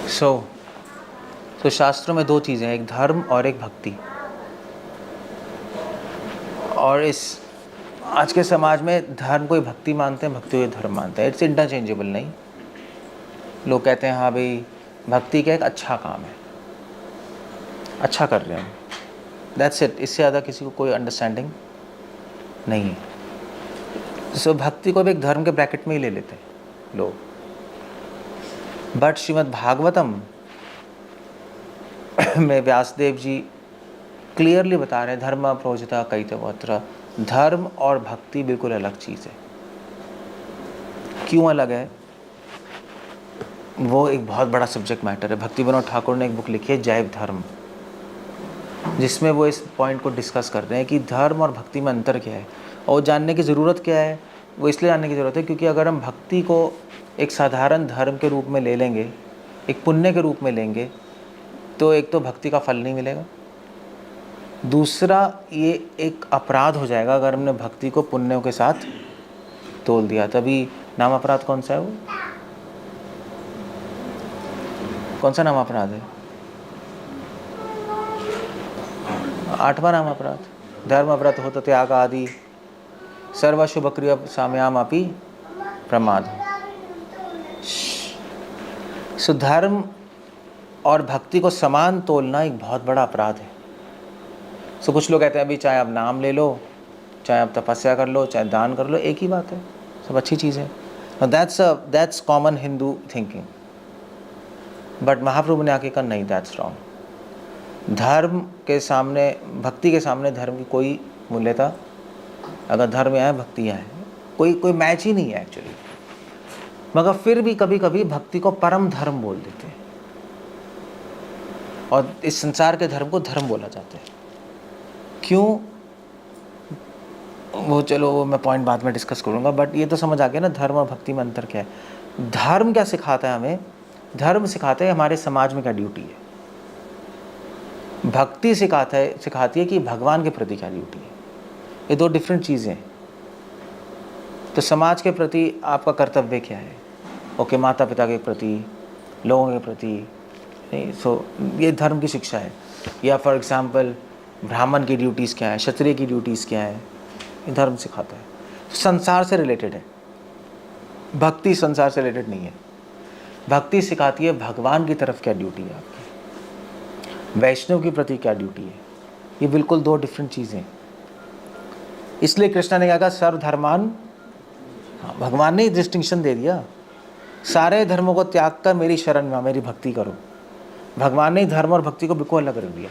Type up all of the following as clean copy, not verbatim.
तो शास्त्रों में दो चीज़ें हैं, एक धर्म और एक भक्ति। और इस आज के समाज में धर्म को ही भक्ति मानते हैं, भक्ति को ही धर्म मानते हैं। इट्स इंटरचेंजेबल नहीं। लोग कहते हैं हाँ भाई भक्ति का एक अच्छा काम है, अच्छा कर रहे हैं, दैट्स इट। इससे ज़्यादा किसी को कोई अंडरस्टैंडिंग नहीं है। सो भक्ति को भी एक धर्म के ब्रैकेट में ही ले लेते हैं लोग। बट श्रीमद् भागवतम में व्यासदेव जी क्लियरली बता रहे हैं धर्म प्रोजिता कैतवोत्र, धर्म और भक्ति बिल्कुल अलग चीज़ है। क्यों अलग है वो एक बहुत बड़ा सब्जेक्ट मैटर है। भक्ति विनोद ठाकुर ने एक बुक लिखी है जैव धर्म, जिसमें वो इस पॉइंट को डिस्कस कर रहे हैं कि धर्म और भक्ति में अंतर क्या है और जानने की ज़रूरत क्या है। वो इसलिए जानने की ज़रूरत है क्योंकि अगर हम भक्ति को एक साधारण धर्म के रूप में ले लेंगे, एक पुण्य के रूप में लेंगे, तो एक तो भक्ति का फल नहीं मिलेगा, दूसरा ये एक अपराध हो जाएगा अगर हमने भक्ति को पुण्यों के साथ तोल दिया। तभी नाम अपराध कौन सा है, वो कौन सा नाम अपराध है? 8वां नाम अपराध, धर्म अपराध होता त्याग आदि सर्वशुभ क्रिया साम्याम अपि प्रमाद। सो धर्म और भक्ति को समान तोलना एक बहुत बड़ा अपराध है। सो कुछ लोग कहते हैं अभी चाहे आप नाम ले लो, चाहे आप तपस्या कर लो, चाहे दान कर लो, एक ही बात है, सब अच्छी चीज़ है। That's common Hindu thinking. But Mahaprabhu ने आके कहा नहीं, दैट्स रॉन्ग। धर्म के सामने, भक्ति के सामने धर्म की कोई मूल्यता, अगर धर्म यहाँ है भक्ति यहाँ है, कोई मैच ही नहीं है एक्चुअली। मगर फिर भी कभी कभी भक्ति को परम धर्म बोल देते हैं और इस संसार के धर्म को धर्म बोला जाता है। क्यों, वो चलो वो मैं पॉइंट बाद में डिस्कस करूँगा। बट ये तो समझ आ गया ना धर्म और भक्ति में अंतर क्या है। धर्म क्या सिखाता है हमें? धर्म सिखाता है हमारे समाज में क्या ड्यूटी है। भक्ति सिखाती है कि भगवान के प्रति क्या ड्यूटी है। ये दो डिफरेंट चीज़ें हैं। तो समाज के प्रति आपका कर्तव्य क्या है? ओके, माता पिता के प्रति, लोगों के प्रति नहीं। सो ये धर्म की शिक्षा है। या फॉर एग्जाम्पल ब्राह्मण की ड्यूटीज़ क्या है, क्षत्रिय की ड्यूटीज़ क्या है, ये धर्म सिखाता है। संसार से रिलेटेड है, भक्ति संसार से रिलेटेड नहीं है। भक्ति सिखाती है भगवान की तरफ क्या ड्यूटी है आपकी, वैष्णव के प्रति क्या ड्यूटी है। ये बिल्कुल दो डिफरेंट चीज़ें। इसलिए कृष्ण ने क्या कहा, सर्वधर्मान, भगवान ने डिस्टिंक्शन दे दिया, सारे धर्मों को त्याग कर मेरी शरण में मेरी भक्ति करो। भगवान ने धर्म और भक्ति को बिल्कुल अलग रख दिया।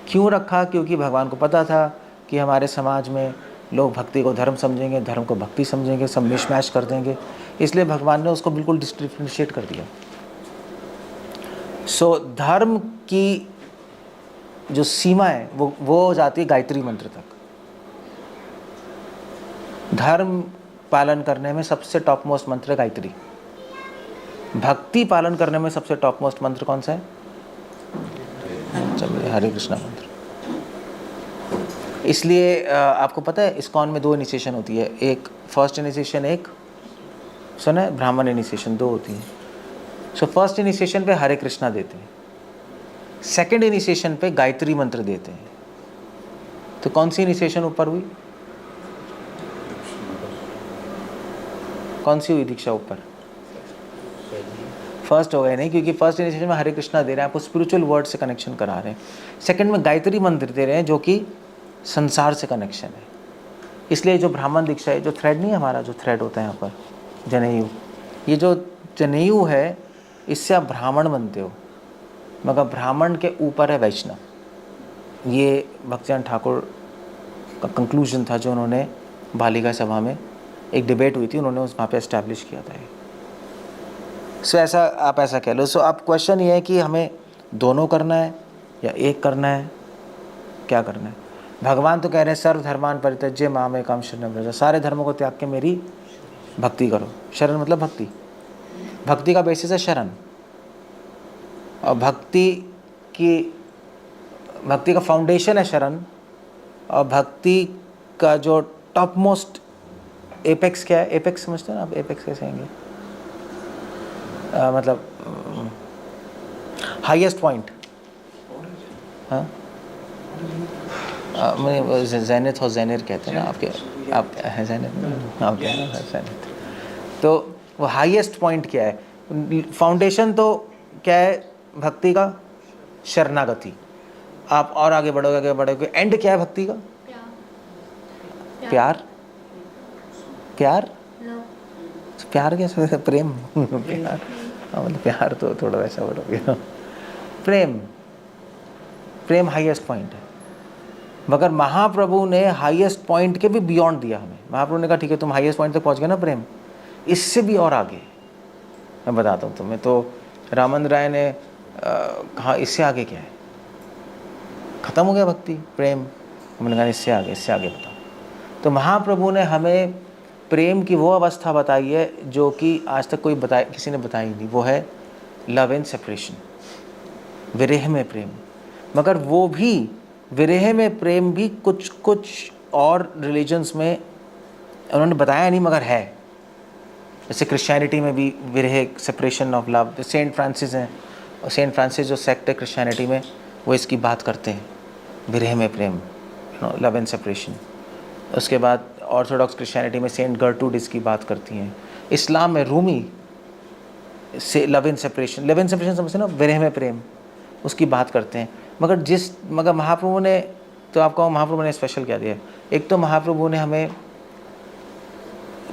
क्यों रखा? क्योंकि भगवान को पता था कि हमारे समाज में लोग भक्ति को धर्म समझेंगे, धर्म को भक्ति समझेंगे, सब मिशमैश कर देंगे। इसलिए भगवान ने उसको बिल्कुल डिफरेंशिएट कर दिया। सो धर्म की जो सीमा है वो जाती है गायत्री मंत्र तक। धर्म पालन करने में सबसे टॉप मोस्ट मंत्र है गायत्री। भक्ति पालन करने में सबसे टॉप मोस्ट मंत्र कौन सा है? चलिए, हरे कृष्णा मंत्र। इसलिए आपको पता है इस्कॉन में 2 इनिशिएशन होती है, एक फर्स्ट इनिशिएशन, एक सुना है ब्राह्मण इनिशिएशन, 2 होती है। सो फर्स्ट इनिशिएशन पे हरे कृष्णा देते हैं, सेकंड इनिशिएशन पे गायत्री मंत्र देते हैं। तो कौन सी इनिशिएशन ऊपर हुई, कौन सी हुई दीक्षा ऊपर? फर्स्ट हो गए नहीं, क्योंकि फर्स्ट इनिशिएशन में हरे कृष्णा दे रहे हैं, आपको स्पिरिचुअल वर्ड से कनेक्शन करा रहे हैं। सेकंड में गायत्री मंत्र दे रहे हैं जो कि संसार से कनेक्शन है। इसलिए जो ब्राह्मण दीक्षा है, जो थ्रेड नहीं है हमारा, जो थ्रेड होता है यहाँ पर जनेयू, ये जो जनेयू है इससे आप ब्राह्मण बनते हो, मगर ब्राह्मण के ऊपर है वैष्णव। ये भक्तियान ठाकुर का कंक्लूजन था जो उन्होंने बालिका सभा में, एक डिबेट हुई थी, उन्होंने उस वहाँ पे एस्टैब्लिश किया था। सो ऐसा आप ऐसा कह लो। सो आप क्वेश्चन ये है कि हमें दोनों करना है या एक करना है, क्या करना है? भगवान तो कह रहे हैं सर्वधर्मान परित्यज्य माम एकम शरणं व्रज, सारे धर्मों को त्याग के मेरी भक्ति करो। शरण मतलब भक्ति, भक्ति का बेसिस है शरण। और भक्ति का फाउंडेशन है शरण। और भक्ति का जो टॉप मोस्ट एपेक्स क्या है? एपेक्स समझते हैं ना आप? एपेक्स कैसे आएंगे? मतलब हाईएस्ट पॉइंट, हाँ मैं जैनिथ और जैनिर कहते हैं ना आपके, आप हैं जैनिथ, आप क्या है जैनिथ। तो वो हाईएस्ट पॉइंट क्या है? फाउंडेशन तो क्या है भक्ति का? शरणागति। आप और आगे बढ़ोगे, एंड क्या है भक्ति का? प्यार। प्यार प्यार कैसे? प्रेम प्यार, मतलब प्यार तो थोड़ा वैसा बढ़ोगे। प्रेम, प्रेम हाईएस्ट पॉइंट है। मगर महाप्रभु ने हाईएस्ट पॉइंट के भी बियॉन्ड दिया हमें। महाप्रभु ने कहा ठीक है तुम हाईएस्ट पॉइंट तक पहुंच गए ना प्रेम, इससे भी और आगे मैं बताता हूँ तुम्हें। तो रामन राय ने कहा इससे आगे क्या है? खत्म हो गया भक्ति प्रेम, हमने कहा इससे आगे बताओ। तो महाप्रभु ने हमें प्रेम की वो अवस्था बताई है जो कि आज तक किसी ने बताई नहीं। वो है लव एंड सेपरेशन, विरह में प्रेम। मगर वो भी विरह में प्रेम भी कुछ और रिलीजन्स में उन्होंने बताया नहीं, मगर है। जैसे क्रिश्चियनिटी में भी विरह, separation of love. Saint Francis हैं, और सेंट फ्रांसिस जो सेक्ट है क्रिश्चियनिटी में, वो इसकी बात करते हैं, विरह में प्रेम, लव एंड सेपरेशन। उसके बाद ऑर्थोडॉक्स क्रिश्चियनिटी में सेंट गर्टूड इसकी बात करती हैं। इस्लाम में रूमी से लव एंड सेपरेशन समझते ना, विरह में प्रेम, उसकी बात करते हैं। मगर महाप्रभु ने, तो आपको महाप्रभु ने स्पेशल क्या दिया? एक तो महाप्रभु ने हमें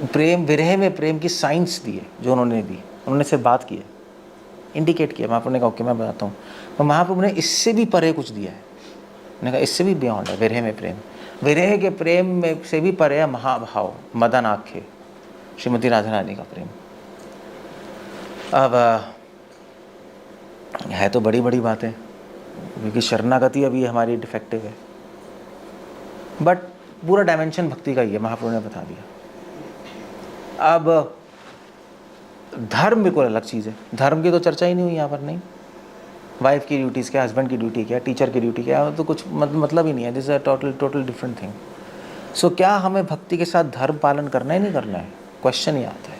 प्रेम, विरह में प्रेम की साइंस दी है, जो उन्होंने दी, उन्होंने सिर्फ बात की है, इंडिकेट किया। महाप्रभु ने कहा ओके मैं बताता हूँ। तो महाप्रभु ने इससे भी परे कुछ दिया है, उन्होंने कहा इससे भी बियॉन्ड है विरह में प्रेम। विरह के प्रेम में से भी परे है महाभाव, मदन आखे, श्रीमती राधा रानी का प्रेम। अब है तो बड़ी बड़ी बातें, क्योंकि शरणागति अभी हमारी डिफेक्टिव है, बट पूरा डायमेंशन भक्ति का ही है, महाप्रभु ने बता दिया। अब धर्म बिल्कुल अलग चीज़ है। धर्म की तो चर्चा ही नहीं हुई यहाँ पर। नहीं, वाइफ की ड्यूटीज़ क्या, हस्बैंड की ड्यूटी क्या, टीचर की ड्यूटी क्या, तो कुछ मतलब ही नहीं है। This is a total different thing. So क्या हमें भक्ति के साथ धर्म पालन करना है, नहीं करना है? क्वेश्चन ही आता है।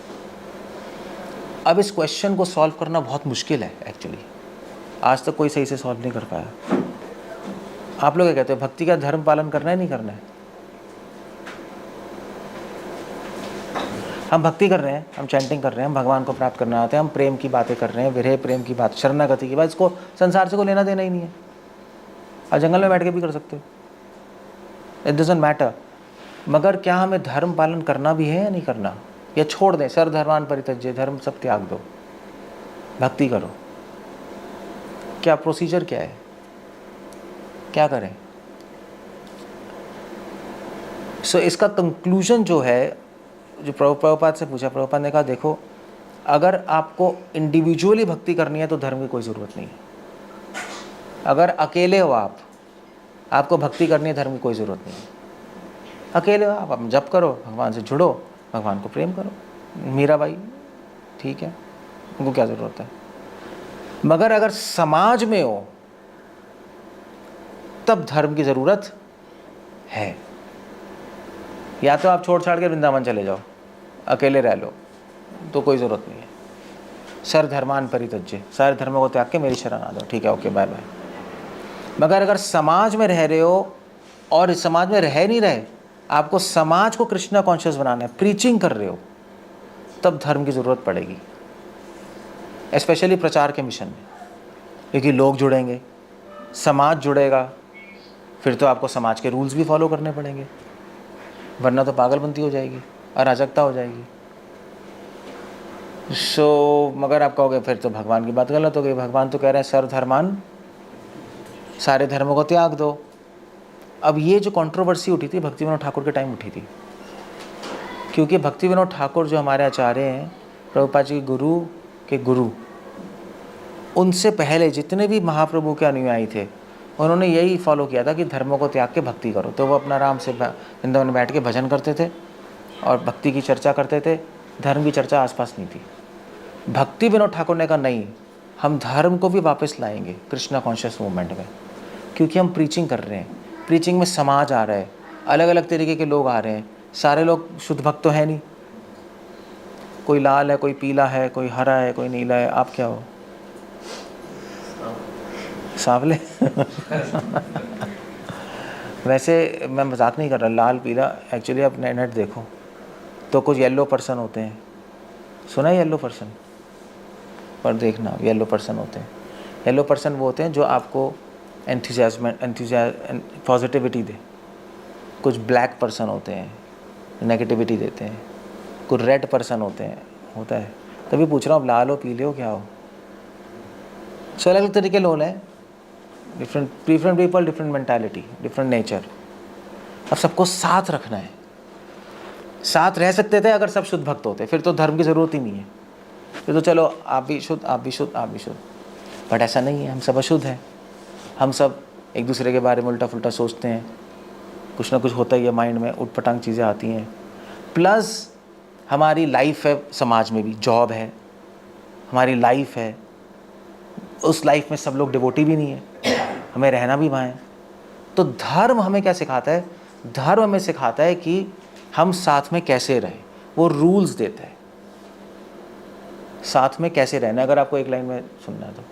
अब इस क्वेश्चन को सॉल्व करना बहुत मुश्किल है एक्चुअली। आज तक कोई सही से सॉल्व नहीं कर पाया। आप लोग क्या कहते हो, भक्ति का धर्म पालन करना है, नहीं करना है? हम भक्ति कर रहे हैं, हम चैंटिंग कर रहे हैं, हम भगवान को प्राप्त करना चाहते हैं, हम प्रेम की बातें कर रहे हैं, विरह प्रेम की बात, शरणागति की बात, इसको संसार से को लेना देना ही नहीं है। आप जंगल में बैठ के भी कर सकते हो, इट डजंट मैटर। मगर क्या हमें धर्म पालन करना भी है या नहीं करना, या छोड़ दें? सर धर्मान परित्यज्य, धर्म सब त्याग दो, भक्ति करो। क्या प्रोसीजर क्या है, क्या करें? सो इसका कंक्लूजन जो है, जो प्रभुपाद से पूछा, प्रभुपाद ने कहा देखो, अगर आपको इंडिविजुअली भक्ति करनी है तो धर्म की कोई ज़रूरत नहीं है। अगर अकेले हो आपको भक्ति करनी है, धर्म की कोई ज़रूरत नहीं है। अकेले हो आप जप करो, भगवान से जुड़ो, भगवान को प्रेम करो। मीराबाई ठीक है, उनको क्या ज़रूरत है? मगर अगर समाज में हो तब धर्म की ज़रूरत है। या तो आप छोड़ छाड़ के वृंदावन चले जाओ, अकेले रह लो, तो कोई ज़रूरत नहीं है। सर धर्मान परित्यज्य, सारे धर्मों को त्याग के मेरी शरण आ जाओ, ठीक है, ओके बाय बाय। मगर अगर समाज में रह रहे हो और इस समाज में रह नहीं रहे, आपको समाज को कृष्णा कॉन्शियस बनाना है, प्रीचिंग कर रहे हो, तब धर्म की ज़रूरत पड़ेगी, स्पेशली प्रचार के मिशन में। क्योंकि लोग जुड़ेंगे, समाज जुड़ेगा, फिर तो आपको समाज के रूल्स भी फॉलो करने पड़ेंगे, वरना तो पागलपंती हो जाएगी, अराजकता हो जाएगी। मगर आप कहोगे फिर तो भगवान की बात गलत हो गई। भगवान तो कह रहे हैं सर्व धर्मान, सारे धर्मों को त्याग दो। अब ये जो कंट्रोवर्सी उठी थी भक्ति विनोद ठाकुर के टाइम उठी थी, क्योंकि भक्ति विनोद ठाकुर जो हमारे आचार्य हैं, प्रभुपाद जी के गुरु, उनसे पहले जितने भी महाप्रभु के अनुयायी थे, उन्होंने यही फॉलो किया था कि धर्मों को त्याग के भक्ति करो। तो वो अपना आराम से वृंदावन में बैठ के भजन करते थे और भक्ति की चर्चा करते थे, धर्म की चर्चा आसपास नहीं थी। भक्ति विनोद ठाकुर ने कहा नहीं, हम धर्म को भी वापस लाएंगे कृष्णा कॉन्शियस मूवमेंट में, क्योंकि हम प्रीचिंग कर रहे हैं। प्रीचिंग में समाज आ रहा है, अलग अलग तरीके के लोग आ रहे हैं, सारे लोग शुद्ध भक्त तो है नहीं, कोई लाल है, कोई पीला है, कोई हरा है, कोई नीला है, आप क्या हो? सांवले वैसे मैं मजाक नहीं कर रहा, लाल पीला एक्चुअली आप नेट देखो तो कुछ येलो पर्सन होते हैं, सुना है येलो पर्सन, पर देखना येलो पर्सन होते हैं। येलो पर्सन वो होते हैं जो आपको पॉजिटिविटी दे। कुछ ब्लैक पर्सन होते हैं नेगेटिविटी देते हैं। कुछ रेड पर्सन होते हैं, होता है। तभी पूछ रहा हूँ लाल हो पीले हो क्या हो। सो अलग अलग तरीके लोग हैं, different people, different mentality, different nature. अब सबको साथ रखना है। साथ रह सकते थे अगर सब शुद्ध भक्त होते, फिर तो धर्म की ज़रूरत ही नहीं है। फिर तो चलो आप भी शुद्ध, आप भी शुद्ध, आप भी शुद्ध। बट ऐसा नहीं है, हम सब अशुद्ध हैं। हम सब एक दूसरे के बारे में उल्टा फुल्टा सोचते हैं, कुछ ना कुछ होता ही है माइंड में, उटपटांग चीज़ें आती हैं। प्लस हमारी लाइफ है, समाज में भी जॉब है, हमारी लाइफ है, उस लाइफ में सब लोग डिवोटी भी नहीं है, हमें रहना भी वहाँ है। तो धर्म हमें क्या सिखाता है? धर्म हमें सिखाता है कि हम साथ में कैसे रहें, वो रूल्स देता है साथ में कैसे रहना। अगर आपको एक लाइन में सुनना है तो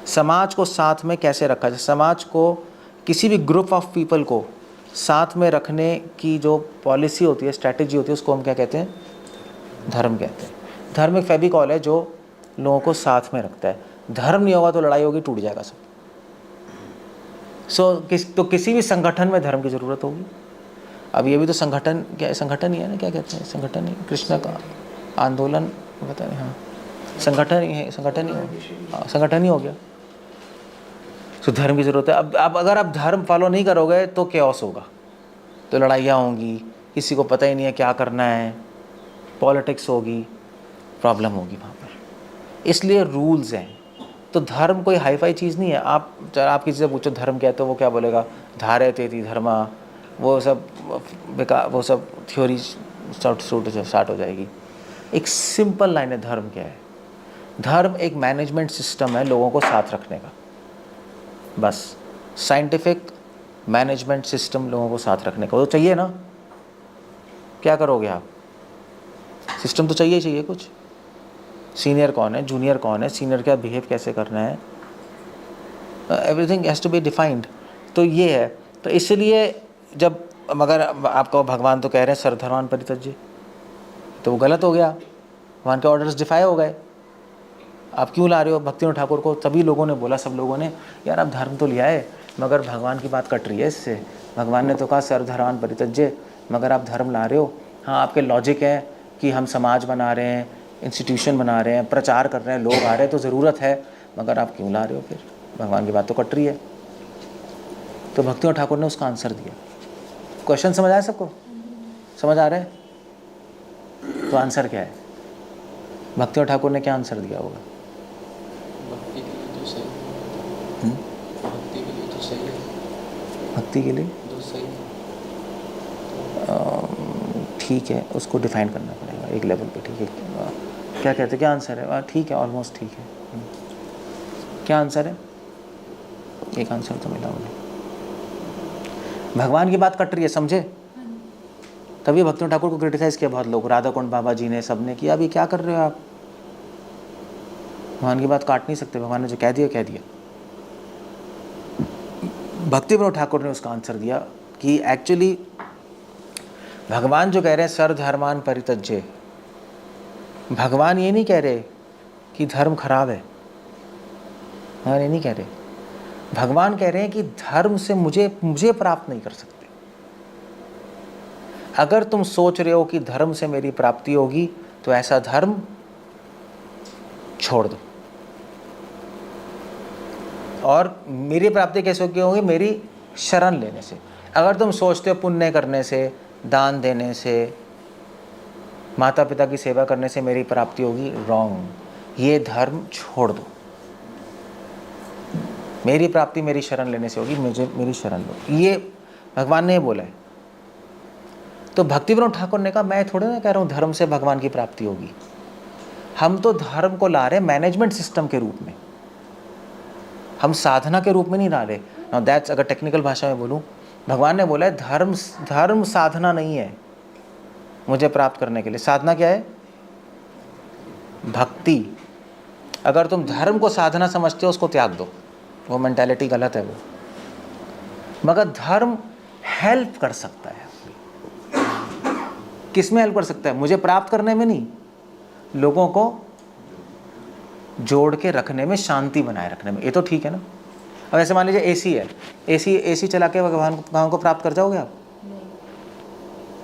समाज को साथ में कैसे रखा जाए, समाज को, किसी भी ग्रुप ऑफ पीपल को साथ में रखने की जो पॉलिसी होती है, स्ट्रैटेजी होती है, उसको हम क्या कहते हैं? धर्म कहते हैं। धर्म एक फेविकॉल है जो लोगों को साथ में रखता है। धर्म नहीं होगा तो लड़ाई होगी, टूट जाएगा सब। तो किसी भी संगठन में धर्म की ज़रूरत होगी। अब ये भी तो संगठन, क्या संगठन ही है ना, क्या कहते हैं, संगठन ही, कृष्ण का आंदोलन, पता नहीं, हाँ संगठन ही है, संगठन ही हो, संगठन ही हो गया। तो धर्म की ज़रूरत है। अब अगर आप धर्म फॉलो नहीं करोगे तो कैओस होगा, तो लड़ाइयाँ होंगी, किसी को पता ही नहीं है क्या करना है, पॉलिटिक्स होगी, प्रॉब्लम होगी वहाँ पर। इसलिए रूल्स हैं। तो धर्म कोई हाई फाई चीज़ नहीं है। आप किसी से पूछो धर्म क्या है तो वो क्या बोलेगा? धारे तेती धर्मा, वो सब बेकार, वो सब थ्योरी स्टार्ट हो जाएगी। एक सिंपल लाइन है, धर्म क्या है? धर्म एक मैनेजमेंट सिस्टम है लोगों को साथ रखने का, बस। साइंटिफिक मैनेजमेंट सिस्टम लोगों को साथ रखने का, वो तो चाहिए ना। क्या करोगे आप? सिस्टम तो चाहिए कुछ। सीनियर कौन है, जूनियर कौन है, सीनियर का बिहेव कैसे करना है, everything has to be defined. तो ये है। तो इसलिए जब मगर आपको भगवान तो कह रहे हैं सर्वधर्मान् परित्यज्य, तो वो गलत हो गया, भगवान के ऑर्डर्स डिफाई हो गए। आप क्यों ला रहे हो भक्तिविनोद ठाकुर को? सभी लोगों ने बोला, सब लोगों ने, यार आप धर्म तो लिया है मगर भगवान की बात कट रही है इससे। भगवान ने तो कहा सर्वधर्मान् परित्यज्य, मगर आप धर्म ला रहे हो। हाँ आपके लॉजिक है कि हम समाज बना रहे हैं, इंस्टीट्यूशन बना रहे हैं, प्रचार कर रहे हैं, लोग आ रहे हैं तो ज़रूरत है, मगर आप क्यों ला रहे हो? फिर भगवान की बात तो कट रही है। तो भक्तिविनोद ठाकुर ने उसका आंसर दिया। क्वेश्चन समझ आया सबको? समझ आ रहा है? तो आंसर क्या है? भक्तिविनोद ठाकुर ने क्या आंसर दिया होगा? भक्ति के लिए तो सही है। भक्ति के लिए तो सही है। ठीक है, उसको डिफाइन करना पड़ेगा एक लेवल पे। ठीक है, क्या कहते हैं, क्या आंसर है? ठीक है, ऑलमोस्ट ठीक है। क्या आंसर है? एक आंसर तो मिला मुझे। भगवान की बात कट रही है, समझे? तभी भक्तिविनोद ठाकुर को क्रिटिसाइज किया बहुत लोग, राधा कुंड बाबा जी ने, सब ने किया। अभी क्या कर रहे हो आप? भगवान की बात काट नहीं सकते, भगवान ने जो कह दिया कह दिया। भक्तिविनोद ठाकुर ने उसका आंसर दिया कि एक्चुअली भगवान जो कह रहे हैं सर्वधर्मान् परित्यज्य, भगवान ये नहीं कह रहे कि धर्म खराब है, भगवान ये नहीं कह रहे। भगवान कह रहे हैं कि धर्म से मुझे प्राप्त नहीं कर सकते। अगर तुम सोच रहे हो कि धर्म से मेरी प्राप्ति होगी तो ऐसा धर्म छोड़ दो। और मेरी प्राप्ति कैसे होगी? मेरी शरण लेने से। अगर तुम सोचते हो पुण्य करने से, दान देने से, माता पिता की सेवा करने से मेरी प्राप्ति होगी, रॉन्ग। ये धर्म छोड़ दो। मेरी प्राप्ति मेरी शरण लेने से होगी, मुझे मेरी शरण लो, ये भगवान ने बोला है। तो भक्तिविनोद ठाकुर ने कहा मैं थोड़े ना कह रहा हूँ धर्म से भगवान की प्राप्ति होगी। हम तो धर्म को ला रहे हैं मैनेजमेंट सिस्टम के रूप में, हम साधना के रूप में नहीं ला रहे। नाउ दैट्स, अगर टेक्निकल भाषा में बोलूँ, भगवान ने बोला है धर्म साधना नहीं है मुझे प्राप्त करने के लिए। साधना क्या है? भक्ति। अगर तुम धर्म को साधना समझते हो उसको त्याग दो, वो मेंटालिटी गलत है वो। मगर धर्म हेल्प कर सकता है। किस में हेल्प कर सकता है? मुझे प्राप्त करने में नहीं, लोगों को जोड़ के रखने में, शांति बनाए रखने में। ये तो ठीक है ना। अब ऐसे मान लीजिए एसी है, एसी चला के भगवान को प्राप्त कर जाओगे आप?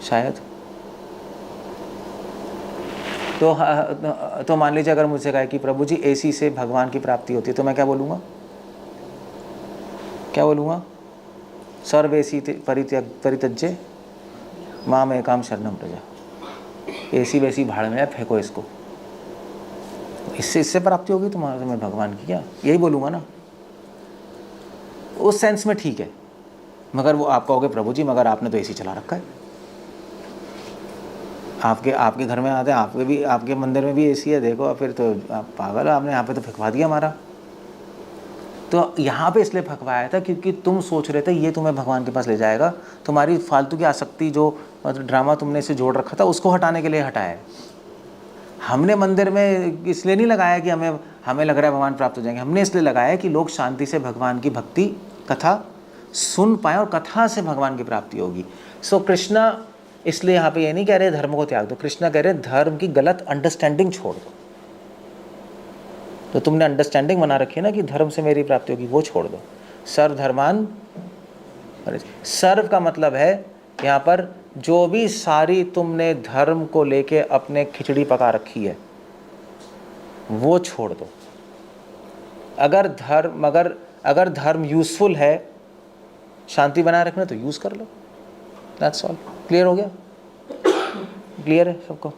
शायद। तो मान लीजिए अगर मुझसे कहे कि प्रभु जी एसी से भगवान की प्राप्ति होती है, तो मैं क्या बोलूँगा? क्या बोलूँगा? सर्व एसी परित्यज्य माम एकाम शरणम प्रजा। एसी वैसी भाड़ में है, फेंको इसको। इससे प्राप्ति होगी तुम्हें भगवान की, क्या यही बोलूँगा ना? उस सेंस में ठीक है। मगर वो आप कहोगे प्रभु जी मगर आपने तो एसी चला रखा है, आपके घर में आते हैं, आपके मंदिर में भी एसी है, देखो फिर तो आप पागल हो, आपने यहाँ पे तो फंकवा दिया हमारा। तो यहाँ पे इसलिए फंकवाया था क्योंकि तुम सोच रहे थे ये तुम्हें भगवान के पास ले जाएगा। तुम्हारी फालतू की आसक्ति जो ड्रामा तुमने इसे जोड़ रखा था उसको हटाने के लिए हटाया है। हमने मंदिर में इसलिए नहीं लगाया कि हमें लग रहा है भगवान प्राप्त हो जाएंगे। हमने इसलिए लगाया कि लोग शांति से भगवान की भक्ति कथा सुन पाएँ और कथा से भगवान की प्राप्ति होगी। सो कृष्णा इसलिए यहाँ पे ये नहीं कह रहे धर्म को त्याग दो, कृष्णा कह रहे धर्म की गलत अंडरस्टैंडिंग छोड़ दो। तो तुमने अंडरस्टैंडिंग बना रखी है ना कि धर्म से मेरी प्राप्ति होगी, वो छोड़ दो। सर्वधर्मान, सर्व का मतलब है यहाँ पर जो भी सारी तुमने धर्म को लेके अपने खिचड़ी पका रखी है वो छोड़ दो। अगर धर्म यूजफुल है शांति बनाए रखना तो यूज कर लो, दैट्स ऑल। क्लियर हो गया? क्लियर है सबको?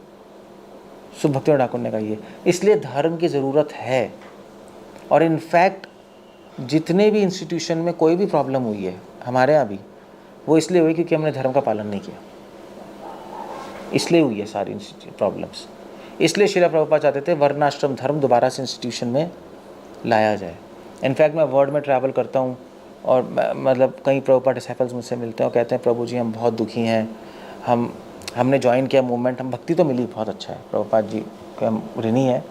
शुभ भक्ति ठाकुर ने कहा ये इसलिए धर्म की ज़रूरत है। और इनफैक्ट जितने भी इंस्टीट्यूशन में कोई भी प्रॉब्लम हुई है हमारे यहाँ भी, वो इसलिए हुई क्योंकि हमने धर्म का पालन नहीं किया, इसलिए हुई है सारी प्रॉब्लम्स। इसलिए श्रील प्रभुपाद चाहते थे वर्णाश्रम धर्म दोबारा से इंस्टीट्यूशन में लाया जाए। इनफैक्ट मैं वर्ल्ड में ट्रैवल करता हूँ और मतलब कई प्रभुपाद डिसाइपल्स मुझसे मिलते हैं और कहते हैं प्रभु जी हम बहुत दुखी हैं, हमने ज्वाइन किया मूवमेंट, हम भक्ति तो मिली बहुत अच्छा है, प्रभुपाद जी के हम ऋणी हैं,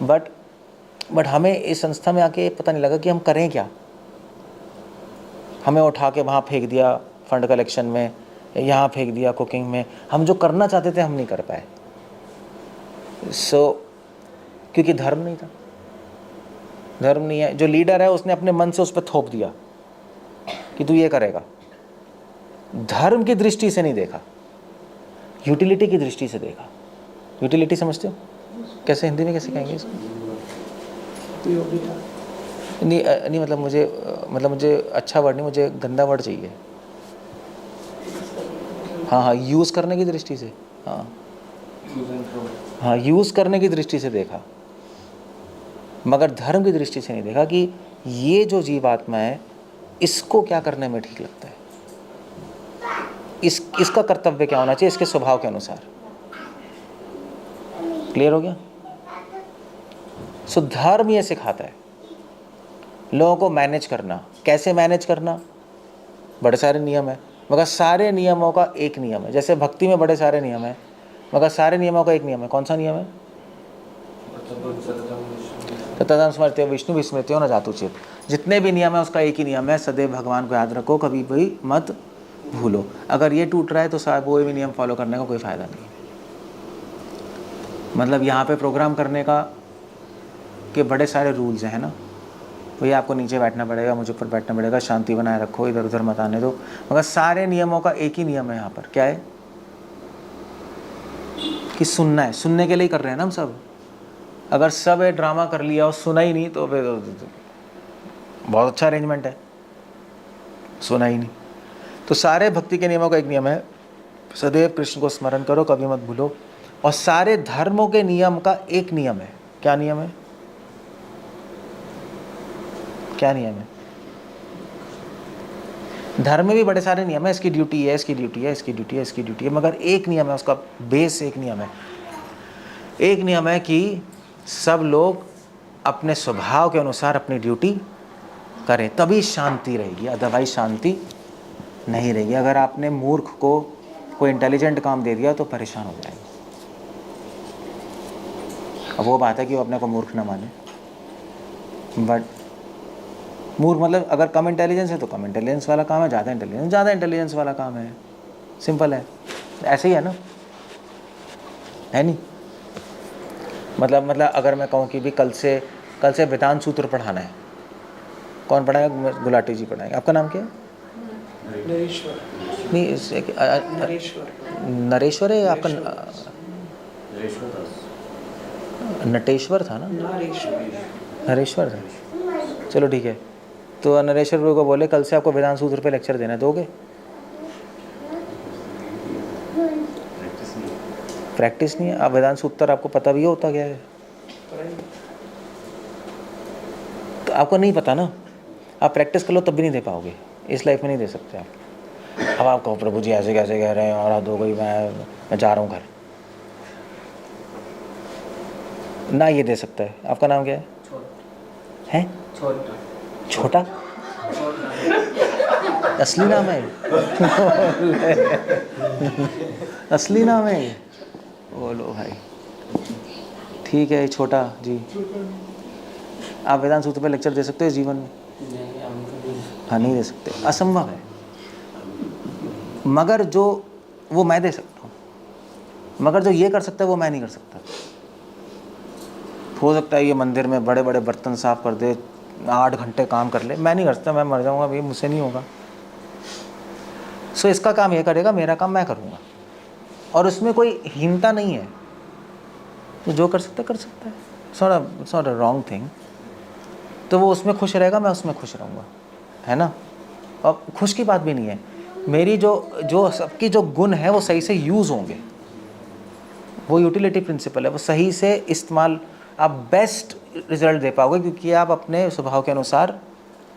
बट हमें इस संस्था में आके पता नहीं लगा कि हम करें क्या। हमें उठा के वहाँ फेंक दिया फंड कलेक्शन में, यहाँ फेंक दिया कुकिंग में, हम जो करना चाहते थे हम नहीं कर पाए। क्योंकि धर्म नहीं था, धर्म नहीं है। जो लीडर है उसने अपने मन से उस पर थोप दिया कि तू ये करेगा। धर्म की दृष्टि से नहीं देखा, यूटिलिटी की दृष्टि से देखा। यूटिलिटी समझते हो? कैसे हिंदी में कैसे कहेंगे इसको? नहीं मतलब मुझे अच्छा वर्ड नहीं, मुझे गंदा वर्ड चाहिए। हाँ, यूज़ करने की दृष्टि से। हाँ, यूज़ करने की दृष्टि से देखा, मगर धर्म की दृष्टि से नहीं देखा कि ये जो जीवात्मा है इसको क्या करने में ठीक लगता है, इसका कर्तव्य क्या होना चाहिए इसके स्वभाव के अनुसार। क्लियर हो गया? सो धर्म ये सिखाता है लोगों को मैनेज करना। कैसे मैनेज करना? बड़े सारे नियम है, मगर सारे नियमों का एक नियम है। जैसे भक्ति में बड़े सारे नियम है, मगर सारे नियमों का एक नियम है। कौन सा नियम है? तदं स्मृत्यो विष्णु विस्मृत्यो न जातु चेत। जितने भी नियम है उसका एक ही नियम है, सदैव भगवान को याद रखो, कभी भी मत भूलो। अगर ये टूट रहा है तो शायद वो भी नियम फॉलो करने का कोई फ़ायदा नहीं। मतलब यहाँ पे प्रोग्राम करने का के बड़े सारे रूल्स हैं ना, भैया आपको नीचे बैठना पड़ेगा, मुझे ऊपर बैठना पड़ेगा, शांति बनाए रखो, इधर उधर मत आने दो, मगर सारे नियमों का एक ही नियम है यहाँ पर। क्या है? कि सुनना है। सुनने के लिए कर रहे हैं ना हम सब। अगर सब ये ड्रामा कर लिया और सुना ही नहीं तो फिर बहुत अच्छा अरेंजमेंट है, सुना ही नहीं। तो सारे भक्ति के नियमों का एक नियम है, सदैव कृष्ण को स्मरण करो, कभी मत भूलो। और सारे धर्मों के नियम का एक नियम है। क्या नियम है? क्या नियम है? धर्म में भी बड़े सारे नियम है, इसकी ड्यूटी है, इसकी ड्यूटी है, इसकी ड्यूटी है, इसकी ड्यूटी है, मगर एक नियम है, उसका बेस एक नियम है। एक नियम है कि सब लोग अपने स्वभाव के अनुसार अपनी ड्यूटी करें, तभी शांति रहेगी, अदरवाइज शांति नहीं रहेगी। अगर आपने मूर्ख को कोई इंटेलिजेंट काम दे दिया तो परेशान हो जाएगा। अब वो बात है कि वो अपने को मूर्ख ना माने, बट मूर्ख मतलब अगर कम इंटेलिजेंस है तो कम इंटेलिजेंस वाला काम है, ज़्यादा इंटेलिजेंस वाला काम है। सिंपल है, ऐसे ही है ना, है नहीं? मतलब अगर मैं कहूँ कि भी कल से वेदांत सूत्र पढ़ाना है, कौन पढ़ाएगा? गुलाटी जी पढ़ाएंगे। आपका नाम क्या है? नहीं, नरेश्वर है आपका? नटेश्वर था ना? नरेश्वर था। चलो ठीक है। तो नरेश्वर गुरु को बोले कल से आपको वेदांत सूत्र पे लेक्चर देना, दोगे? प्रैक्टिस नहीं है। आप वेदांत सूत्र आपको पता भी होता क्या है? तो आपको नहीं पता ना, आप प्रैक्टिस कर लो तब भी नहीं दे पाओगे, इस लाइफ में नहीं दे सकते आप। अब आप कहो प्रभु जी ऐसे कैसे कह रहे हैं और हद हो गई, मैं जा रहा हूँ घर, ना ये दे सकता है। आपका नाम क्या है? छोटा असली नाम है? असली नाम है? बोलो भाई। ठीक है छोटा जी, आप वेदांत सूत्र पे लेक्चर दे सकते हो इस जीवन में? हाँ, नहीं दे सकते, असंभव है। मगर जो वो मैं दे सकता हूँ, मगर जो ये कर सकता है वो मैं नहीं कर सकता। हो सकता है ये मंदिर में बड़े बड़े बर्तन साफ कर दे, 8 घंटे काम कर ले, मैं नहीं कर सकता, मैं मर जाऊँगा भाई, मुझसे नहीं होगा। सो इसका काम ये करेगा, मेरा काम मैं करूँगा, और उसमें कोई हीनता नहीं है। तो जो कर सकता है कर सकता है, it's not a wrong thing. तो वो उसमें खुश रहेगा, मैं उसमें खुश रहूँगा, है ना? और खुश की बात भी नहीं है, मेरी जो सबकी जो गुण है वो सही से यूज़ होंगे, वो यूटिलिटी प्रिंसिपल है, वो सही से इस्तेमाल, आप बेस्ट रिजल्ट दे पाओगे क्योंकि आप अपने स्वभाव के अनुसार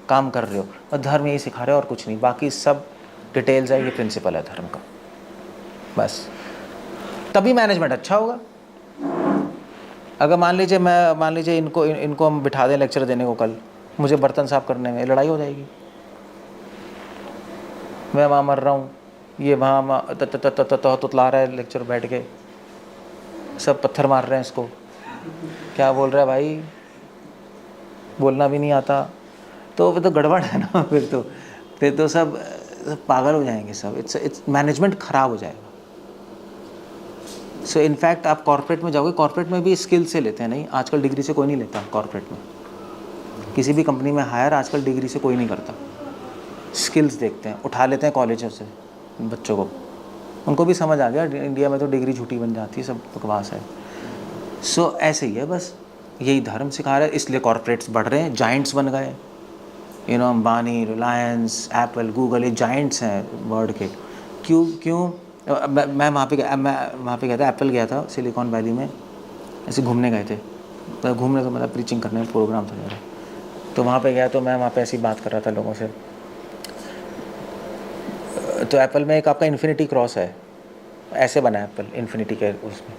काम कर रहे हो। और धर्म यही सिखा रहे हो और कुछ नहीं, बाकी सब डिटेल्स है, ये प्रिंसिपल है धर्म का, बस। तभी मैनेजमेंट अच्छा होगा। अगर मान लीजिए इनको हम बिठा दें लेक्चर देने को, कल मुझे बर्तन साफ करने में लड़ाई हो जाएगी, मैं वहाँ मर रहा हूँ, ये वहाँ तुतला रहा है लेक्चर बैठ के, सब पत्थर मार रहे हैं इसको, क्या बोल रहा है भाई, बोलना भी नहीं आता, तो फिर तो गड़बड़ है ना, फिर तो सब पागल हो जाएंगे सब, इट्स मैनेजमेंट ख़राब हो जाएगा। सो इनफैक्ट आप कॉर्पोरेट में जाओगे, कॉर्पोरेट में भी स्किल से लेते हैं, नहीं आजकल डिग्री से कोई नहीं लेता कॉर्पोरेट में, किसी भी कंपनी में हायर आजकल डिग्री से कोई नहीं करता, स्किल्स देखते हैं, उठा लेते हैं कॉलेजों से बच्चों को, उनको भी समझ आ गया इंडिया में तो डिग्री झूठी बन जाती है, सब बकवास है। सो ऐसे ही है, बस यही धर्म सिखा रहा है, इसलिए कॉर्पोरेट्स बढ़ रहे हैं, जाइंट्स बन गए, अंबानी, रिलायंस, एप्पल, गूगल, ये जाइंट्स हैं वर्ल्ड के। क्यों मैं वहाँ पे गया था, एप्पल गया था सिलिकॉन वैली में, ऐसे घूमने गए थे, तो घूमने तो मतलब प्रीचिंग करने में प्रोग्राम था मेरा, तो वहाँ पे गया, तो मैं वहाँ पे ऐसी बात कर रहा था लोगों से। तो एप्पल में एक आपका इन्फिनिटी क्रॉस है, ऐसे बना है एप्पल इन्फिनिटी के उसमें,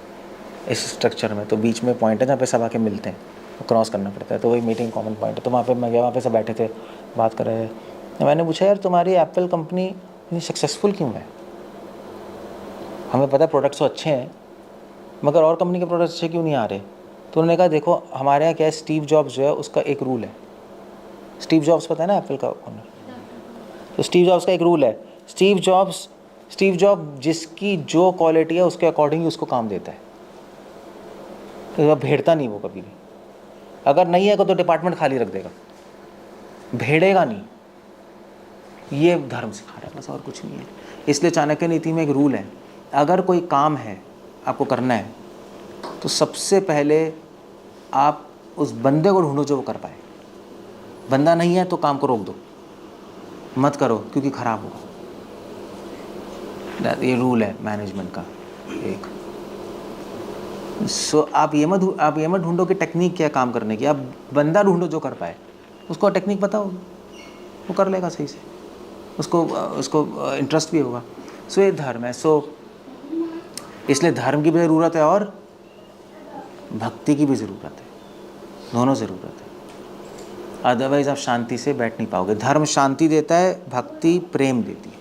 इस स्ट्रक्चर में, तो बीच में पॉइंट है जहाँ पे सब आके मिलते हैं, तो क्रॉस करना पड़ता है, तो वही मीटिंग कॉमन पॉइंट है। तो वहाँ पे मैं गया, वहाँ पे सब बैठे थे, बात कर रहे थे। मैंने पूछा यार तुम्हारी एप्पल कंपनी इतनी सक्सेसफुल क्यों है? हमें पता है प्रोडक्ट्स तो अच्छे हैं, मगर और कंपनी के प्रोडक्ट्स अच्छे क्यों नहीं आ रहे? तो उन्होंने कहा देखो हमारे यहाँ क्या है, स्टीव जॉब्स जो है उसका एक रूल है, स्टीव जॉब्स पता है ना एप्पल का ओनर, तो स्टीव जॉब्स का एक रूल है, स्टीव जॉब जिसकी जो क्वालिटी है उसके अकॉर्डिंग ही उसको काम देता है, तो भेड़ता नहीं वो कभी भी, अगर नहीं है तो डिपार्टमेंट खाली रख देगा, भेड़ेगा नहीं। ये धर्म सिखा रहा है, बस और कुछ नहीं है। इसलिए चाणक्य नीति में एक रूल है, अगर कोई काम है आपको करना है तो सबसे पहले आप उस बंदे को ढूंढो जो वो कर पाए, बंदा नहीं है तो काम को रोक दो, मत करो क्योंकि ख़राब होगा। ये रूल है मैनेजमेंट का एक। सो आप ये मत ढूंढो कि टेक्निक क्या है काम करने की, आप बंदा ढूंढो जो कर पाए, उसको टेक्निक पता होगी, वो कर लेगा सही से, उसको इंटरेस्ट भी होगा। सो ये धर्म है। सो इसलिए धर्म की भी ज़रूरत है और भक्ति की भी ज़रूरत है, दोनों ज़रूरत है, अदरवाइज़ आप शांति से बैठ नहीं पाओगे। धर्म शांति देता है, भक्ति प्रेम देती है,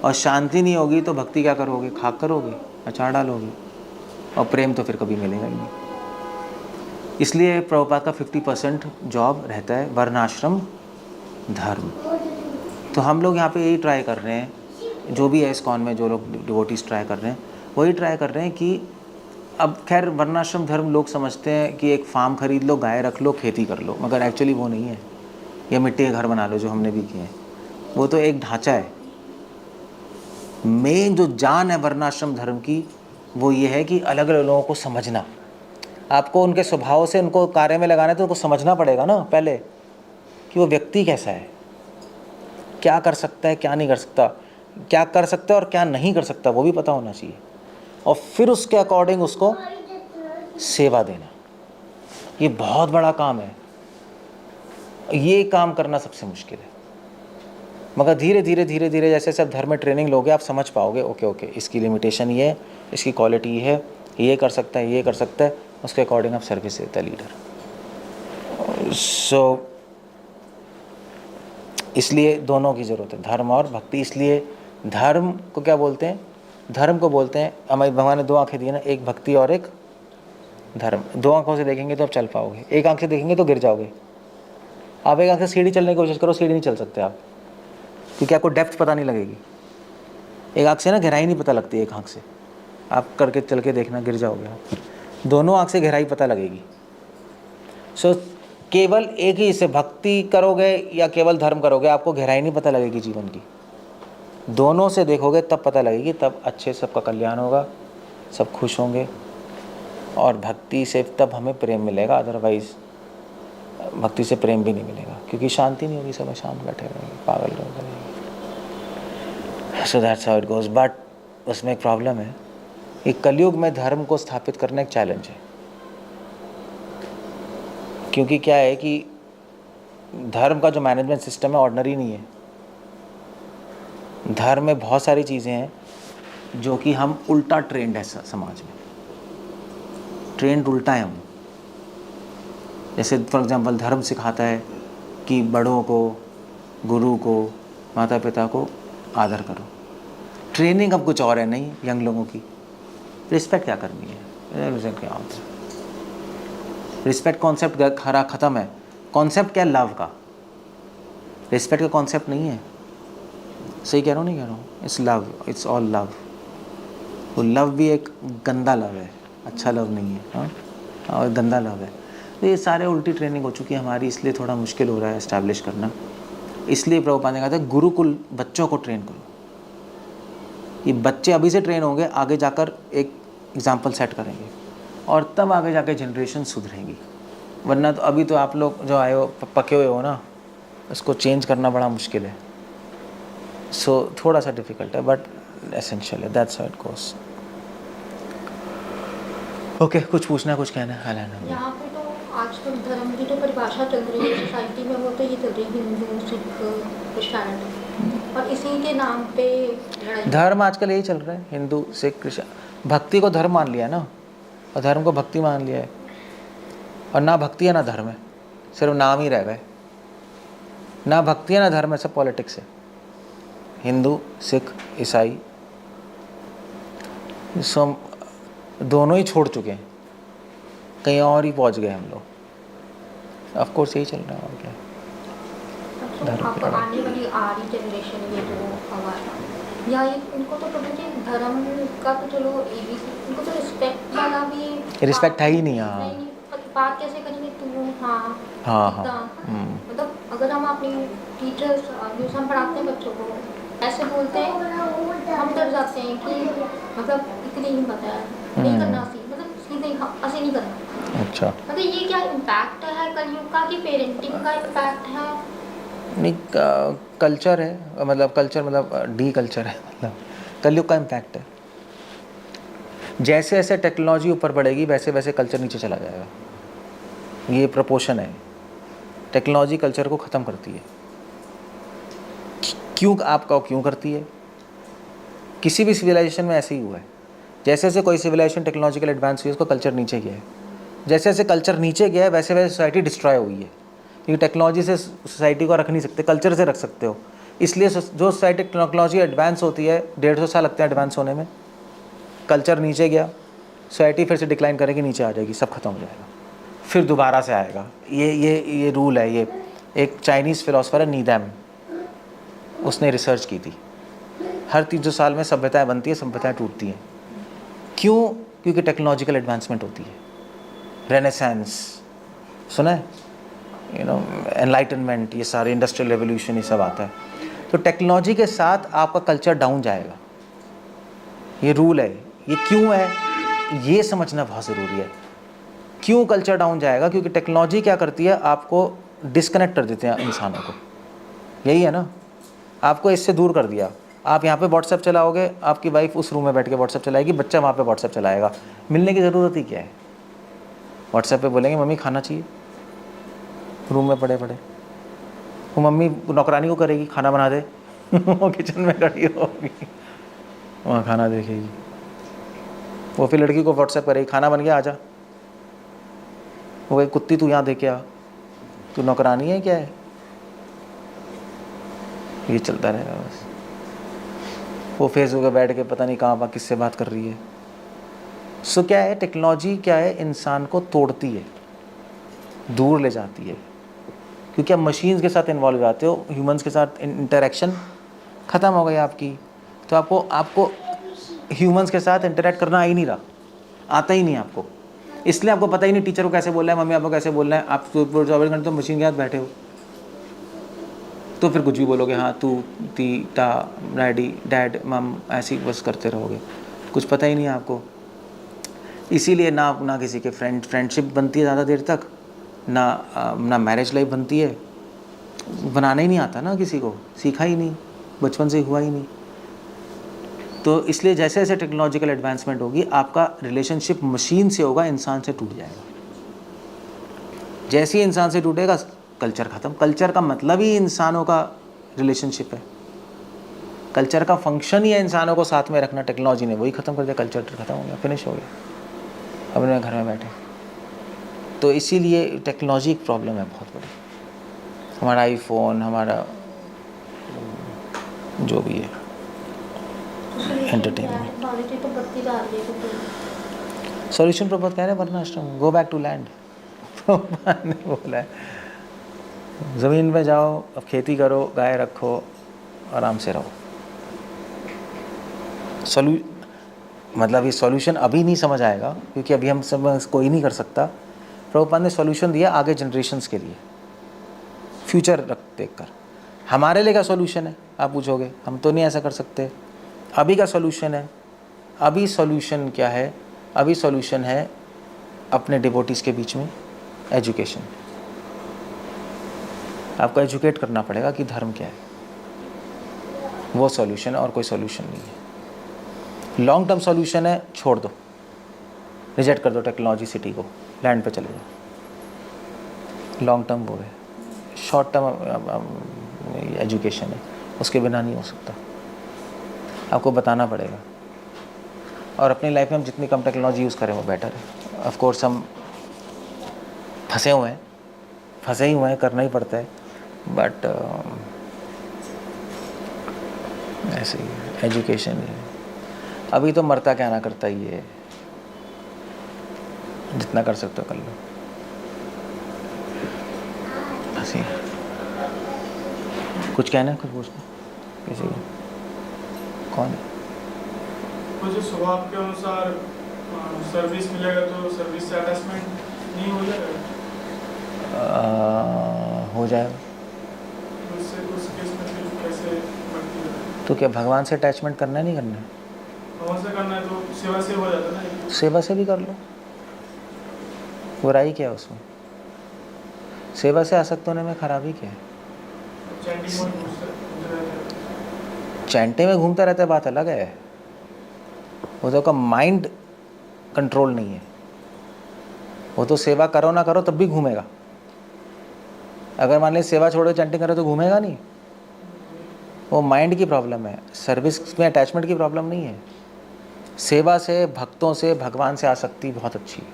और शांति नहीं होगी तो भक्ति क्या करोगे, खाक करोगे, अचार डालोगे, और प्रेम तो फिर कभी मिलेगा ही नहीं। इसलिए प्रभुपाद का 50% जॉब रहता है वर्णाश्रम धर्म। तो हम लोग यहाँ पे यही ट्राई कर रहे हैं, जो भी है इस्कॉन में जो लोग डिवोटीज ट्राई कर रहे हैं वही ट्राई कर रहे हैं कि अब खैर वर्णाश्रम धर्म लोग समझते हैं कि एक फार्म खरीद लो, गाय रख लो, खेती कर लो, मगर एक्चुअली वो नहीं है। या मिट्टी के घर बना लो जो हमने भी किए हैं, वो तो एक ढांचा है। मेन जो जान है वर्णाश्रम धर्म की वो ये है कि अलग अलग लोगों को समझना। आपको उनके स्वभाव से उनको कार्य में लगाना है तो उनको समझना पड़ेगा ना पहले कि वो व्यक्ति कैसा है, क्या कर सकता है, क्या नहीं कर सकता, क्या कर सकता है और क्या नहीं कर सकता, वो भी पता होना चाहिए। और फिर उसके अकॉर्डिंग उसको सेवा देना, ये बहुत बड़ा काम है। ये काम करना सबसे मुश्किल है, मगर धीरे धीरे धीरे धीरे जैसे सब धर्म में ट्रेनिंग लोगे आप समझ पाओगे। ओके ओके, इसकी लिमिटेशन ये है, इसकी क्वालिटी है, ये कर सकता है, ये कर सकता है, उसके अकॉर्डिंग आप सर्विस देता है लीडर। सो इसलिए दोनों की ज़रूरत है, धर्म और भक्ति। इसलिए धर्म को क्या बोलते हैं? धर्म को बोलते हैं, हमारे भगवान ने दो आंखें दी ना, एक भक्ति और एक धर्म। दो आंखों से देखेंगे तो आप चल पाओगे, एक आंख से देखेंगे तो गिर जाओगे। आप एक आंख से सीढ़ी चलने की कोशिश करो, सीढ़ी नहीं चल सकते आप, क्योंकि आपको डेप्थ पता नहीं लगेगी। एक आंख से ना गहराई नहीं पता लगती, एक आंख से आप करके चल के देखना, गिर जाओगे आप। दोनों आंख से गहराई पता लगेगी। सो केवल एक ही से भक्ति करोगे या केवल धर्म करोगे, आपको गहराई नहीं पता लगेगी जीवन की। दोनों से देखोगे तब पता लगेगी, तब अच्छे सबका कल्याण होगा, सब खुश होंगे। और भक्ति से तब हमें प्रेम मिलेगा, अदरवाइज भक्ति से प्रेम भी नहीं मिलेगा, क्योंकि शांति नहीं होगी, सब शांत बैठे रहेंगे, पागल लोग रहेंगे। So that's how it goes. But उसमें एक प्रॉब्लम है कि कलयुग में धर्म को स्थापित करना एक चैलेंज है। क्योंकि क्या है कि धर्म का जो मैनेजमेंट सिस्टम है ऑर्डिनरी नहीं है। धर्म में बहुत सारी चीज़ें हैं जो कि हम उल्टा ट्रेंड है, समाज में ट्रेंड उल्टा है हम। जैसे फॉर एग्जांपल धर्म सिखाता है कि बड़ों को, गुरु को, माता पिता को आदर करो। ट्रेनिंग अब कुछ और है, नहीं यंग लोगों की रिस्पेक्ट क्या करनी है, रिस्पेक्ट क्या होता है? रिस्पेक्ट कॉन्सेप्ट खरा ख़त्म है। कॉन्सेप्ट क्या है? लव का। रिस्पेक्ट का कॉन्सेप्ट नहीं है। सही कह रहा हूँ नहीं कह रहा हूँ? It's love, it's all love. वो लव भी एक गंदा लव है, अच्छा लव नहीं है। हाँ, और गंदा लव है। तो ये सारे उल्टी ट्रेनिंग हो चुकी है हमारी, इसलिए थोड़ा मुश्किल हो रहा है एस्टैब्लिश करना। इसलिए प्रभुपाद ने कहा था गुरुकुल बच्चों को ट्रेन करो। ये बच्चे अभी से ट्रेन होंगे, आगे जाकर एक एग्जाम्पल सेट करेंगे और तब आगे जाकर जनरेशन सुधरेंगी। वरना तो अभी तो आप लोग जो आए हो, पके हुए हो ना, उसको चेंज करना बड़ा मुश्किल है। सो थोड़ा सा डिफ़िकल्ट है, बट एसेंशियल है। That's how it goes. Okay, कुछ पूछना है, कुछ कहना है? हाल यहाँ पे तो आजकल धर्म की जो परिभाषा चल रही है सोसाइटी में, वो तो ये चल रही है हिंदू, सिख, क्रिश्चियनिटी, और इसी के नाम पे लड़ाई। धर्म आजकल यही चल रहा है, हिंदू, सिख, क्रिश्चियन। भक्ति को धर्म मान लिया ना, और धर्म को भक्ति मान लिया है। और ना भक्ति है ना धर्म है, सिर्फ नाम ही रह गए। ना भक्ति है ना धर्म है, सब पॉलिटिक्स है। हिंदू, सिख, ईसाई सब दोनों ही छोड़ चुके हैं, कहीं और ही पहुंच गए हम लोग। ऑफ कोर्स यही चल रहा है, और क्या। तो अब आने वाली आ रही जनरेशन, ये जो हमारा या ये, इनको तो पता नहीं धर्म का तो चलो, इनको तो रिस्पेक्ट वाला भी, रिस्पेक्ट है ही नहीं। हाँ नहीं, बात कैसे करेंगे तू, हाँ हाँ इतना। हाँ। मतलब अगर हम अपनी टीचर्स, हम पढ़ाते हैं बच्चों को, ऐसे बोलते हैं, हम डर जाते हैं कि मतलब इतनी हिम्मत है नहीं करना, मतलब सीधे ऐसे नहीं करना। अच्छा, मतलब ये क्या इम्पैक्ट है कलयुग का, कि पेरेंटिंग का इम्पैक्ट है? नहीं, कल्चर है, मतलब कल्चर मतलब डी कल्चर है, मतलब कलयुग का इम्पैक्ट है। जैसे जैसे टेक्नोलॉजी ऊपर बढ़ेगी वैसे वैसे कल्चर नीचे चला जाएगा। ये प्रपोर्शन है। टेक्नोलॉजी कल्चर को ख़त्म करती है। क्यों? आपका क्यों करती है? किसी भी सिविलाइजेशन में ऐसे ही हुआ है। जैसे जैसे कोई सिविलाइजेशन टेक्नोलॉजिकल एडवांस हुई है, उसको कल्चर नीचे गया है। जैसे जैसे कल्चर नीचे गया है वैसे वैसे सोसाइटी डिस्ट्रॉय हुई है। क्योंकि टेक्नोलॉजी से सोसाइटी को रख नहीं सकते, कल्चर से रख सकते हो। इसलिए जो सोसाइटी टेक्नोलॉजी एडवांस होती है, 150 साल लगते हैं एडवांस होने में। कल्चर नीचे गया, सोसाइटी फिर से डिक्लाइन करेगी, नीचे आ जाएगी, सब खत्म हो जाएगा। फिर दोबारा से आएगा। ये रूल है। ये एक चाइनीज़ फिलोसफर है नीदैम, उसने रिसर्च की थी। हर 300 साल में सभ्यताएं बनती है, सभ्यताएं टूटती हैं। क्यों? क्योंकि टेक्नोलॉजिकल एडवांसमेंट होती है। रेनेसेंस सुना है, एनलाइटनमेंट, ये सारे इंडस्ट्रियल रेवोल्यूशन, ये सब आता है। तो टेक्नोलॉजी के साथ आपका कल्चर डाउन जाएगा, ये रूल है। ये क्यों है, ये समझना बहुत ज़रूरी है। क्यों कल्चर डाउन जाएगा? क्योंकि टेक्नोलॉजी क्या करती है, आपको डिस्कनेक्ट कर देते हैं इंसानों को। यही है ना, आपको इससे दूर कर दिया। आप यहाँ पे व्हाट्सएप चलाओगे, आपकी वाइफ उस रूम में बैठ के व्हाट्सएप चलाएगी, बच्चा वहाँ पे व्हाट्सएप चलाएगा। मिलने की ज़रूरत ही क्या है? व्हाट्सएप पे बोलेंगे मम्मी खाना चाहिए, रूम में पड़े पड़े। वो मम्मी नौकरानी को करेगी खाना बना दे वो किचन में खड़ी होगी, वहाँ खाना देखेगी। वो फिर लड़की को व्हाट्सएप करेगी खाना बन गया आजा। वो कहे कुत्ती तू यहाँ दे के आ, तू नौकरानी है क्या है? ये चलता रहेगा बस। वो फेसबुक पे बैठ के पता नहीं कहाँ किससे बात कर रही है। सो क्या है, टेक्नोलॉजी क्या है, इंसान को तोड़ती है, दूर ले जाती है। क्योंकि आप मशीन्स के साथ इन्वॉल्व जाते हो, ह्यूमंस के साथ इंटरेक्शन ख़त्म हो गई आपकी। तो आपको ह्यूमंस के साथ इंटरेक्ट करना आ ही नहीं रहा, आता ही नहीं आपको। इसलिए आपको पता ही नहीं टीचर को कैसे बोलना है, मम्मी आपको कैसे बोलना है। आप 24 घंटे तो मशीन के साथ बैठे हो, तो फिर कुछ भी बोलोगे, हाँ तू, ती, ता, डैडी, डैड, मम, ऐसे ही बस करते रहोगे, कुछ पता ही नहीं है आपको। इसीलिए ना किसी के फ्रेंडशिप बनती है ज़्यादा देर तक, ना मैरिज लाइफ बनती है। बनाना ही नहीं आता ना किसी को, सीखा ही नहीं, बचपन से हुआ ही नहीं। तो इसलिए जैसे जैसे टेक्नोलॉजिकल एडवांसमेंट होगी, आपका रिलेशनशिप मशीन से होगा, इंसान से टूट जाएगा। जैसे ही इंसान से टूटेगा, कल्चर ख़त्म। कल्चर का मतलब ही इंसानों का रिलेशनशिप है। कल्चर का फंक्शन ही है इंसानों को साथ में रखना। टेक्नोलॉजी ने वही ख़त्म कर दिया, कल्चर ख़त्म हो गया, फिनिश हो गया, अपने घर में बैठे। तो इसीलिए टेक्नोलॉजी एक प्रॉब्लम है बहुत बड़ी। हमारा आईफोन, हमारा जो भी है एंटरटेनमेंट, टेक्नोलॉजी तो बढ़ती जा रही है। तो सॉल्यूशन प्रपोज कह रहे हैं वर्णाश्रम, गो बैक टू लैंड। ने बोला है ज़मीन में जाओ, अब खेती करो, गाय रखो, आराम से रहो। मतलब ये सॉल्यूशन अभी नहीं समझ आएगा, क्योंकि अभी हम सब कोई नहीं कर सकता। प्रभुपाद ने सॉल्यूशन दिया आगे जनरेशन्स के लिए, फ्यूचर देख कर। हमारे लिए क्या सॉल्यूशन है आप पूछोगे, हम तो नहीं ऐसा कर सकते। अभी का सॉल्यूशन है, अभी सॉल्यूशन क्या है? अभी सॉल्यूशन है अपने डिवोटीज़ के बीच में एजुकेशन। आपको एजुकेट करना पड़ेगा कि धर्म क्या है, वो सॉल्यूशन है और कोई सॉल्यूशन नहीं है। लॉन्ग टर्म सॉल्यूशन है छोड़ दो, रिजेक्ट कर दो टेक्नोलॉजी सिटी को, लैंड पे चले जाओ। लॉन्ग टर्म वो है, शॉर्ट टर्म एजुकेशन है, उसके बिना नहीं हो सकता। आपको बताना पड़ेगा, और अपनी लाइफ में हम जितनी कम टेक्नोलॉजी यूज़ करें वो बेटर है। ऑफ कोर्स हम फंसे ही हुए हैं, करना ही पड़ता है, बट ऐसे ही एजुकेशन है। अभी तो मरता क्या ना करता ही है, जितना कर सकते हो कर लो। हंसी कुछ कहना है, कुछ पूछना किसी को? कौन है? मुझे स्वभाव के अनुसार सर्विस मिलेगा तो सर्विस से अटैचमेंट नहीं हो जाएगा? हो जाएगा। उससे उस केस में फिर कैसे बढ़ती है? तो क्या भगवान से अटैचमेंट करना है, नहीं करना है? भगवान से करना है तो सेवा से हो जाता है ना। सेवा से भी कर लो, बुराई क्या है उसमें? सेवा से आसक्त होने में खराबी क्या है? चैंटिंग में घुसते रहते हैं। चैंटे में घूमता रहता है, बात अलग है। वो तो का माइंड कंट्रोल नहीं है। वो तो सेवा करो ना करो तब भी घूमेगा। अगर मान लीजिए सेवा छोड़ो चैंटिंग करो तो घूमेगा नहीं। वो माइंड की प्रॉब्लम है, सर्विस में अटैचमेंट की प्रॉब्लम नहीं है। सेवा से, भक्तों से, भगवान से आसक्ति बहुत अच्छी है।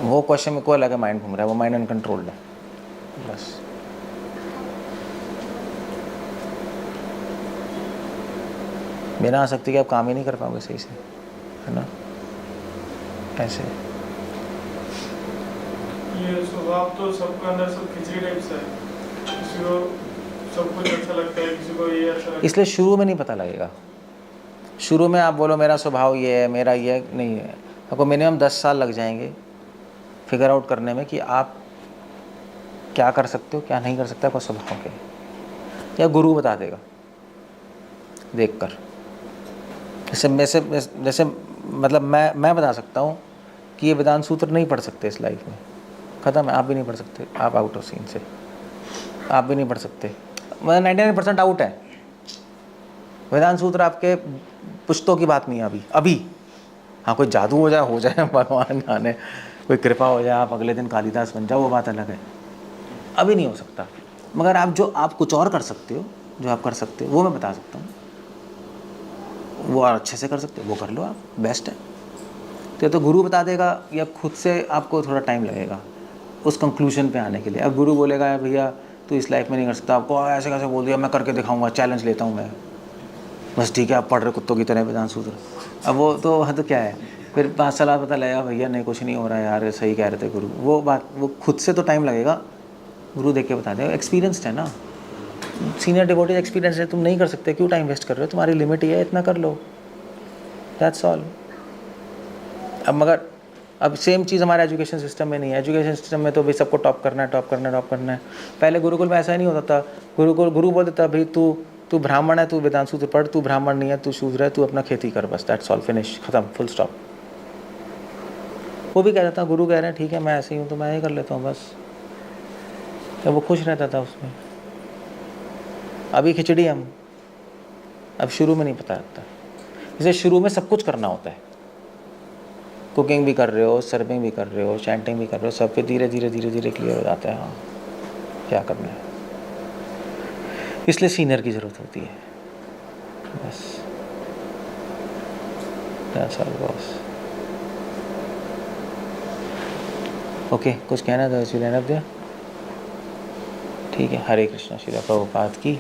वो क्वेश्चन में कोई अलग है, माइंड घूम रहा है, वो माइंड अनकंट्रोल्ड है बस। बिना आसक्ति के आप काम ही नहीं कर पाओगे सही से, है ना? ऐसे क्योंकि स्वभाव तो सबका अंदर सब खिचड़ी टाइप सा है, किसी को सब कुछ अच्छा लगता है, किसी को ये अच्छा लगता इसलिए शुरू में नहीं पता लगेगा। शुरू में आप बोलो मेरा स्वभाव ये है, मेरा ये है, नहीं है। आपको मिनिमम 10 साल लग जाएंगे फिगर आउट करने में कि आप क्या कर सकते हो, क्या नहीं कर सकते, आपका स्वभाव क्या है। या गुरु बता देगा देखकर। जैसे मतलब मैं बता सकता हूँ कि ये वेदांत सूत्र नहीं पढ़ सकते इस लाइफ में, ख़त्म है। आप भी नहीं पढ़ सकते, आप आउट ऑफ सीन से, आप भी नहीं पढ़ सकते। मतलब 99% आउट है। वेदांत सूत्र आपके पुश्तों की बात नहीं है अभी। हाँ, कोई जादू हो जाए भगवान जाने, कोई कृपा हो जाए, आप अगले दिन कालिदास बन जाओ, वो बात अलग है। अभी नहीं हो सकता। मगर आप कुछ और कर सकते हो, जो आप कर सकते हो वो मैं बता सकता हूँ। वो और अच्छे से कर सकते हो, वो कर लो आप, बेस्ट है। तो गुरु बता देगा, या खुद से आपको थोड़ा टाइम लगेगा उस कंक्लूजन पे आने के लिए। अब गुरु बोलेगा भैया तू इस लाइफ में नहीं कर सकता, आपको ऐसे कैसे बोल दिया, मैं करके दिखाऊंगा, चैलेंज लेता हूँ मैं, बस ठीक है आप पढ़ रहे कुत्तों की तरह वेदांत सूत्र। अब वो तो क्या है, फिर 5 साल पता लगेगा भैया नहीं कुछ नहीं हो रहा है यार, सही कह रहे थे गुरु। वो खुद से तो टाइम लगेगा, गुरु देख के बता देगा। एक्सपीरियंस्ड है ना, सीनियर डिवोटी एक्सपीरियंस है, तुम नहीं कर सकते, क्यों टाइम वेस्ट कर रहे हो, तुम्हारी लिमिट ये है, इतना कर लो, दैट्स ऑल। अब सेम चीज़ हमारे एजुकेशन सिस्टम में नहीं है। एजुकेशन सिस्टम में तो भाई सबको टॉप करना है। पहले गुरुकुल में ऐसा नहीं होता था। गुरु बोल देता भाई तू ब्राह्मण है, तू वेदांत सूत्र पढ़, तू ब्राह्मण नहीं है, तू शूद्र है, तू अपना खेती कर, बस दैट्स ऑल, फिनिश, खत्म, फुल स्टॉप। वो भी कह रहा था, गुरु कह रहे हैं ठीक है मैं ऐसे ही हूँ तो मैं ये कर लेता हूँ बस, तो वो खुश रहता था उसमें। अभी खिचड़ी हम, अब शुरू में नहीं पता लगता। इसे शुरू में सब कुछ करना होता है, कुकिंग भी कर रहे हो, सर्विंग भी कर रहे हो, चैंटिंग भी कर रहे हो, सब फिर धीरे धीरे क्लियर हो जाता है। हाँ, क्या करना है, इसलिए सीनियर की ज़रूरत होती है, बस दैट्स ऑल बॉस। ओके, कुछ कहना था इसलिए लेना दिया, ठीक है। हरे कृष्णा, श्रील प्रभुपाद की।